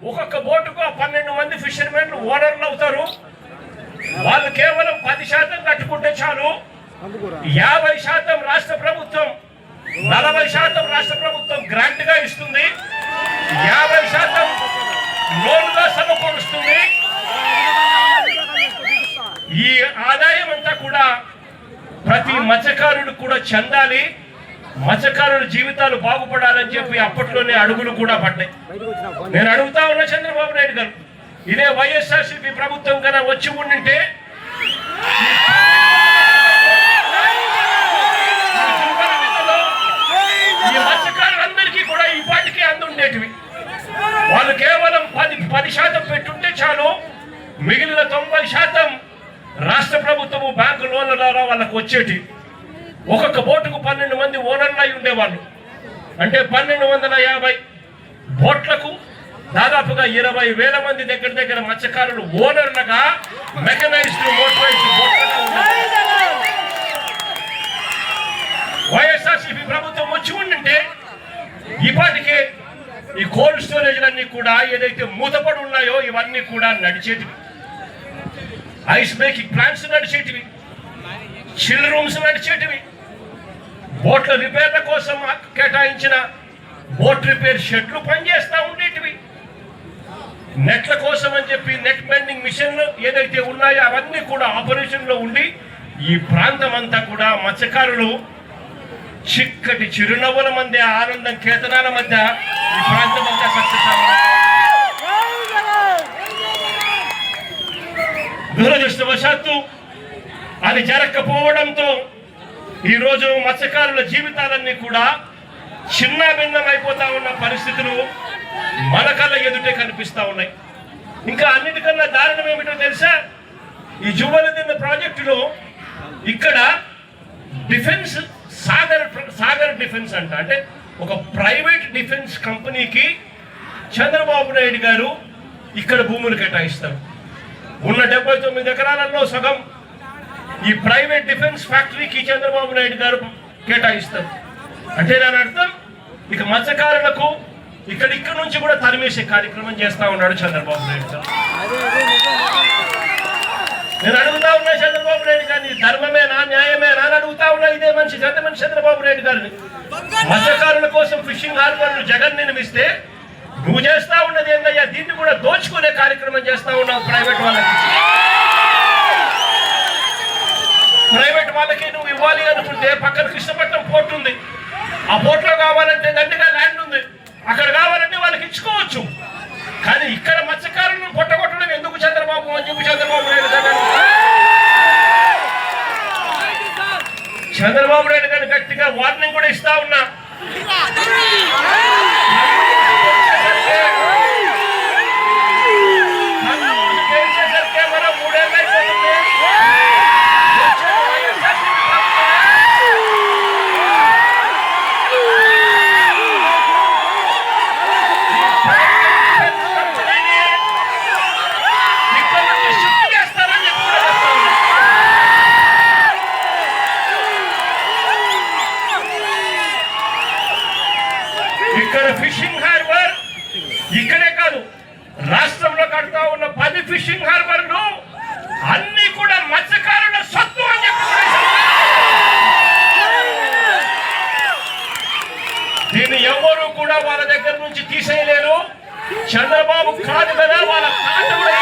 ఒక్కొక్క బోటుకు 12 మంది ఫిషర్మెన్లు ఓనర్లు అవుతారు. వాళ్ళు కేవలం 10% కట్టుకుంటే చాలు. 50% రాష్ట్ర ప్రభుత్వం, 40% రాష్ట్ర ప్రభుత్వం గ్రాంట్ గా ఇస్తుంది, 50% లోన్గా సమకూరుస్తుంది. ఈ ఆదాయం అంతా కూడా ప్రతి మత్స్యకారుడు కూడా చెందాలి, మత్స్యకారుల జీవితాలు బాగుపడాలని చెప్పి అప్పట్లోనే అడుగులు కూడా పడ్డాయి. నేను అడుగుతా ఉన్నా చంద్రబాబు నాయుడు గారు, ఇదే వైఎస్ఆర్సీపీ ప్రభుత్వం కన్నా వచ్చి ఉండింటే ఈ మత్స్యకారులందరికీ కూడా ఈ పాటికి అందుండేటివి. వాళ్ళు కేవలం 10% పెట్టుంటే చాలు, మిగిలిన 90% రాష్ట్ర ప్రభుత్వము బ్యాంకు లోన్ల ద్వారా వాళ్ళకు వచ్చేటి. ఒక్కొక్క బోటుకు 12 మంది ఓనర్లు అయి ఉండేవాళ్ళు. అంటే 1250 బోట్లకు దాదాపుగా 20,000 మంది దగ్గర మత్స్యకారులు ఓనర్లుగా, మెకనైజ్డ్ మోటరైజ్డ్ బోట్లుగా ఉన్నారు. వైఎస్ఆర్సీపీ ప్రభుత్వం వచ్చి ఉండింటే ఈపాటికే ఈ కోల్డ్ స్టోరేజ్లన్నీ కూడా ఏదైతే మూతపడి ఉన్నాయో ఇవన్నీ కూడా నడిచేటివి. ఐస్ బ్రేకింగ్ ప్లాంట్స్ నడిచేటివి, చిల్ రూమ్స్ నడిచేటివి, బోట్ల రిపేర్ల కోసం కేటాయించిన బోట్ రిపేర్ షెడ్లు పనిచేస్తూ ఉండేటివి. నెట్ల కోసం అని చెప్పి నెట్ బెండింగ్ మిషన్లు ఏదైతే ఉన్నాయో అవన్నీ కూడా ఆపరేషన్లో ఉండి ఈ ప్రాంతం అంతా కూడా మత్స్యకారులు చిక్కటి చిరునవ్వుల మధ్య, ఆనందం కేతనాల మధ్య ఈ ప్రాంతం అంతా సక్సెస్ అవ్వాలి. దురదృష్టవశాత్తు అది జరగకపోవడంతో ఈరోజు మత్స్యకారుల జీవితాలన్నీ కూడా చిన్న భిన్నమైపోతా ఉన్న పరిస్థితులు మన కళ్ళ ఎదుటే కనిపిస్తా ఉన్నాయి. ఇంకా అన్నిటికన్నా దారుణం ఏమిటో తెలుసా, ఈ జువలదిన్న ప్రాజెక్టులో ఇక్కడ డిఫెన్స్ సాగర్ డిఫెన్స్ అంటే ఒక ప్రైవేట్ డిఫెన్స్ కంపెనీకి చంద్రబాబు నాయుడు గారు ఇక్కడ భూములు కేటాయిస్తారు. ఉన్న 79 ఎకరాలలో సగం ఈ ప్రైవేట్ డిఫెన్స్ ఫ్యాక్టరీకి చంద్రబాబు నాయుడు గారు కేటాయిస్తారు. అంటే దాని అర్థం ఇక మత్స్యకారులకు ఇక్కడ నుంచి కూడా తరిమేసే కార్యక్రమం చేస్తా ఉన్నాడు చంద్రబాబు నాయుడు గారు. నేను అడుగుతా ఉన్నా చంద్రబాబు నాయుడు గారిని, ధర్మమేనా న్యాయమేనా అని అడుగుతా ఉన్నా. ఇదే మనిషి చంద్రబాబు నాయుడు గారిని మత్స్యకారుల కోసం ఫిషింగ్ హార్బర్లు జగన్ నిర్మిస్తే నువ్వు చేస్తా ఉన్నది ఏందయ్యా, దీన్ని కూడా దోచుకునే కార్యక్రమం చేస్తా ఉన్నావు. ప్రైవేట్ వాళ్ళకి నువ్వు ఇవ్వాలి అనుకుంటే పక్కన కృష్ణపట్నం పోర్ట్ ఉంది, ఆ పోర్ట్లో కావాలంటే దండిగా ల్యాండ్ ఉంది, అక్కడ కావాలంటే వాళ్ళకి ఇచ్చుకోవచ్చు. కానీ ఇక్కడ మత్స్యకారులను పొట్టగొట్టడం ఎందుకు చంద్రబాబు అని చెప్పి చంద్రబాబు నాయుడు గారిని గట్టిగా వార్నింగ్ కూడా ఇస్తా ఉన్నా. మనం 3 ఏళ్ళు అయిపోతుంది. ఇక్కడ ఫిషింగ్ హార్బర్ ఇక్కడే కాదు, రాష్ట్రంలో కడతా ఉన్న 10 ఫిషింగ్ హార్బర్లు అన్ని కూడా మత్స్యకారుల సొత్తు అని చెప్పి దీన్ని ఎవరు కూడా వాళ్ళ దగ్గర నుంచి తీసేయలేరు. చంద్రబాబు కాదు కదా, వాళ్ళ తాత కూడా